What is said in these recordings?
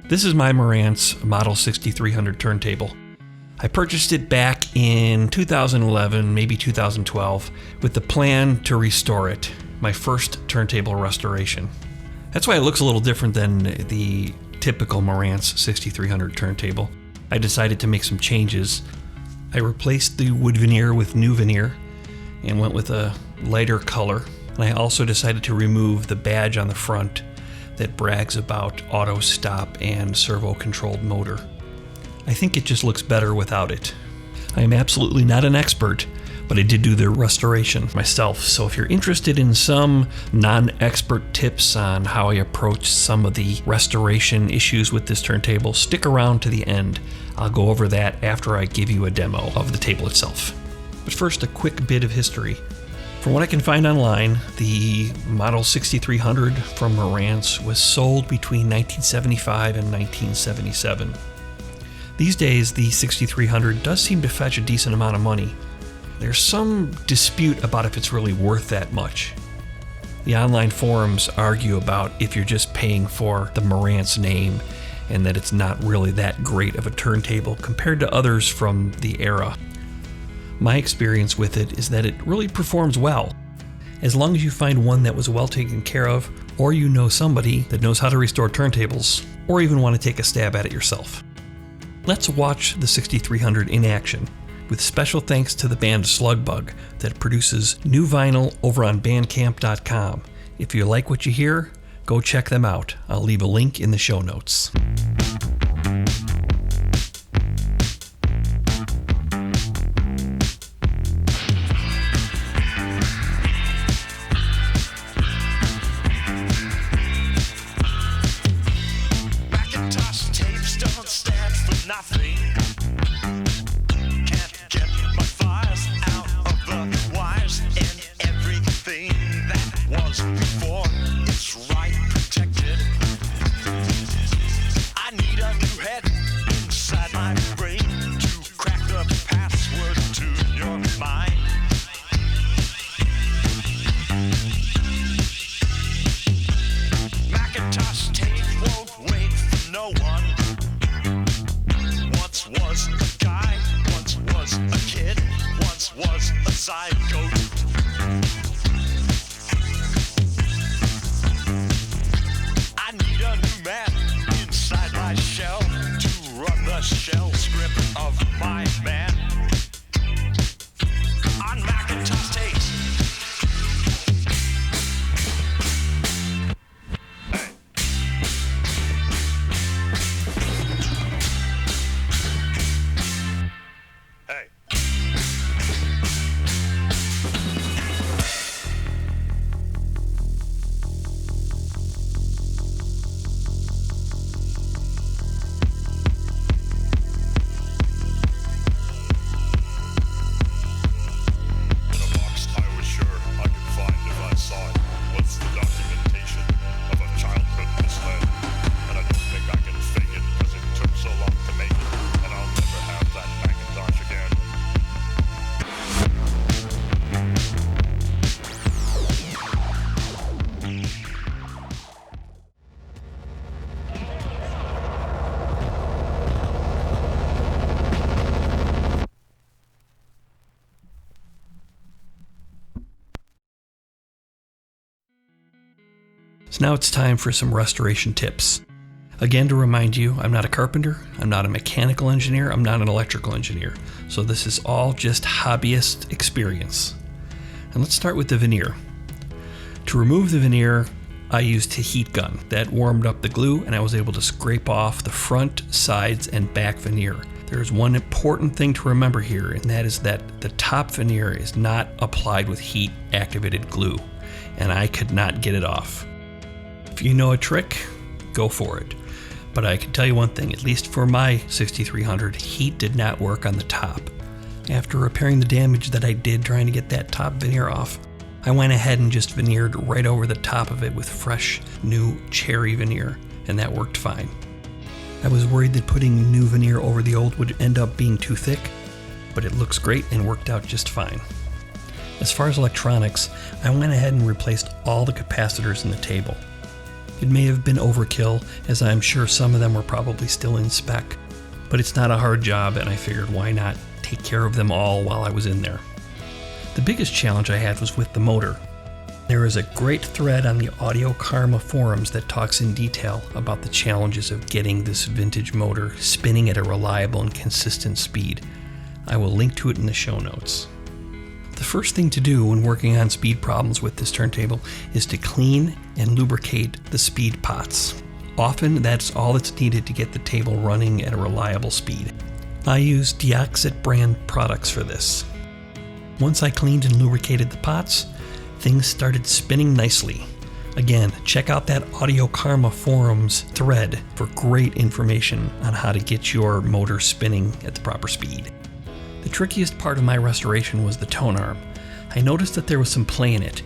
This is my Marantz Model 6300 turntable. I purchased it back in 2011, maybe 2012, with the plan to restore it, my first turntable restoration. That's why it looks a little different than the typical Marantz 6300 turntable. I decided to make some changes. I replaced the wood veneer with new veneer and went with a lighter color. And I also decided to remove the badge on the front that brags about auto stop and servo controlled motor. I think it just looks better without it. I am absolutely not an expert, but I did do the restoration myself. So if you're interested in some non-expert tips on how I approach some of the restoration issues with this turntable, stick around to the end. I'll go over that after I give you a demo of the table itself. But first, a quick bit of history. From what I can find online, the Model 6300 from Marantz was sold between 1975 and 1977. These days, the 6300 does seem to fetch a decent amount of money. There's some dispute about if it's really worth that much. The online forums argue about if you're just paying for the Marantz name and that it's not really that great of a turntable compared to others from the era. My experience with it is that it really performs well. As long as you find one that was well taken care of, or you know somebody that knows how to restore turntables, or even want to take a stab at it yourself. Let's watch the 6300 in action, with special thanks to the band Slugbug that produces new vinyl over on Bandcamp.com. If you like what you hear, go check them out. I'll leave a link in the show notes. So now it's time for some restoration tips. Again, to remind you, I'm not a carpenter, I'm not a mechanical engineer, I'm not an electrical engineer. So this is all just hobbyist experience. And let's start with the veneer. To remove the veneer, I used a heat gun that warmed up the glue, and I was able to scrape off the front, sides, and back veneer. There's one important thing to remember here, and that is that the top veneer is not applied with heat-activated glue, and I could not get it off. If you know a trick, go for it. But I can tell you one thing, at least for my 6300, heat did not work on the top. After repairing the damage that I did trying to get that top veneer off, I went ahead and just veneered right over the top of it with fresh, new cherry veneer, and that worked fine. I was worried that putting new veneer over the old would end up being too thick, but it looks great and worked out just fine. As far as electronics, I went ahead and replaced all the capacitors in the table. It may have been overkill, as I'm sure some of them were probably still in spec, but it's not a hard job, and I figured why not take care of them all while I was in there. The biggest challenge I had was with the motor. There is a great thread on the Audio Karma forums that talks in detail about the challenges of getting this vintage motor spinning at a reliable and consistent speed. I will link to it in the show notes. The first thing to do when working on speed problems with this turntable is to clean and lubricate the speed pots. Often that's all that's needed to get the table running at a reliable speed. I use Deoxit brand products for this. Once I cleaned and lubricated the pots, things started spinning nicely. Again, check out that Audio Karma forums thread for great information on how to get your motor spinning at the proper speed. The trickiest part of my restoration was the tone arm. I noticed that there was some play in it.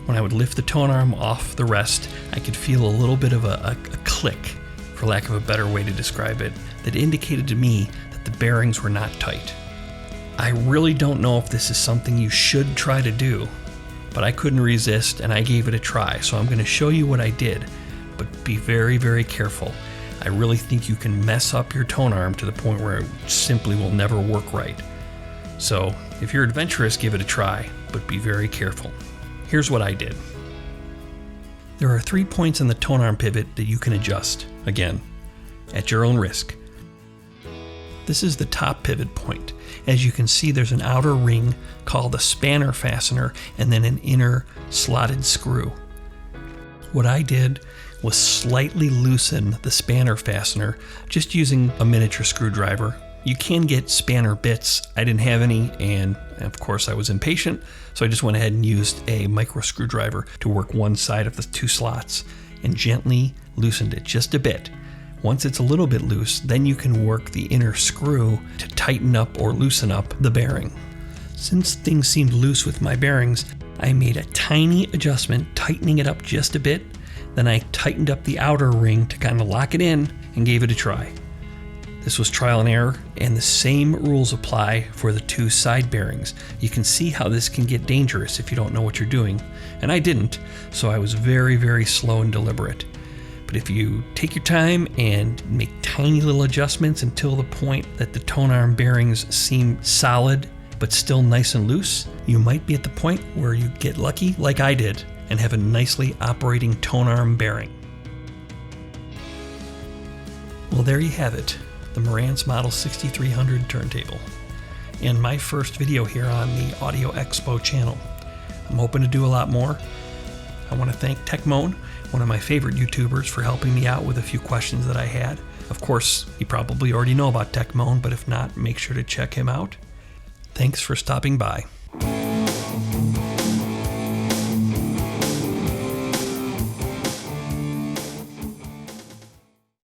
When I would lift the tone arm off the rest, I could feel a little bit of a click, for lack of a better way to describe it, that indicated to me that the bearings were not tight. I really don't know if this is something you should try to do, but I couldn't resist and I gave it a try, so I'm going to show you what I did, but be very, very careful. I really think you can mess up your tone arm to the point where it simply will never work right. So if you're adventurous, give it a try, but be very careful. Here's what I did. There are 3 points on the tone arm pivot that you can adjust, again, at your own risk. This is the top pivot point. As you can see, there's an outer ring called a spanner fastener and then an inner slotted screw. What I did was slightly loosen the spanner fastener just using a miniature screwdriver. You can get spanner bits. I didn't have any, and of course I was impatient, so I just went ahead and used a micro screwdriver to work one side of the 2 slots and gently loosened it just a bit. Once it's a little bit loose, then you can work the inner screw to tighten up or loosen up the bearing. Since things seemed loose with my bearings, I made a tiny adjustment, tightening it up just a bit. Then I tightened up the outer ring to kind of lock it in and gave it a try. This was trial and error, and the same rules apply for the 2 side bearings. You can see how this can get dangerous if you don't know what you're doing, and I didn't, so I was very, very slow and deliberate. But if you take your time and make tiny little adjustments until the point that the tone arm bearings seem solid but still nice and loose, you might be at the point where you get lucky like I did and have a nicely operating tone arm bearing. Well, there you have it, the Marantz Model 6300 turntable, and my first video here on the Audio Expo channel. I'm hoping to do a lot more. I want to thank Techmoan, one of my favorite YouTubers, for helping me out with a few questions that I had. Of course, you probably already know about Techmoan, but if not, make sure to check him out. Thanks for stopping by.